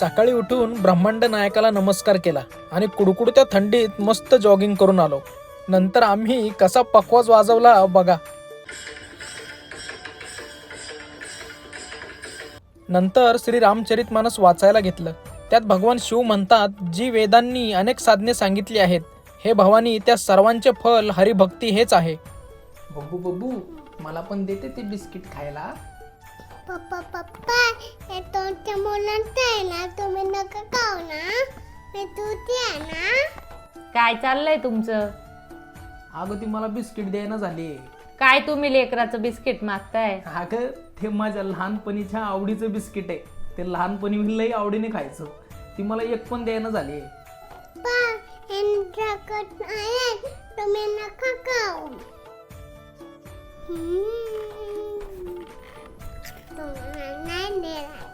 सकाळी उठून ब्रह्मांड नायकाला नमस्कार केला आणि कुडकुडत्या थंडीत मस्त जॉगिंग करून आलो. नंतर आम्ही कसा पकवाज वाजवला बघा. नंतर श्री रामचरितमानस वाचायला घेतलं. त्यात भगवान शिव म्हणतात, जी वेदांनी अनेक साधने सांगितली आहेत, हे भवानी त्या सर्वांचे फल हरिभक्ती हेच आहे. बब्बू बब्बू, मला पण देते ते बिस्किट खायला. पप्पा पप्पा, हे तुमच्या मुलांचं आहे ना, तुम्ही नका खाऊ ना, मी तुझी आहे ना. काय चाललंय तुमचं? अगं ती मला बिस्किट द्यायला झाली. काय तुम्ही लेकराचं बिस्किट मागताय? अगं ते माझ्या लहानपणीच्या आवडीचं बिस्किट आहे. ते लहानपणी मी लई आवडीने खायचं. ती मला एक पण द्यायला झाली. पप्पा, हे नकट आहे, तुम्ही नका खाऊ. तुम्हाला नाही देणार.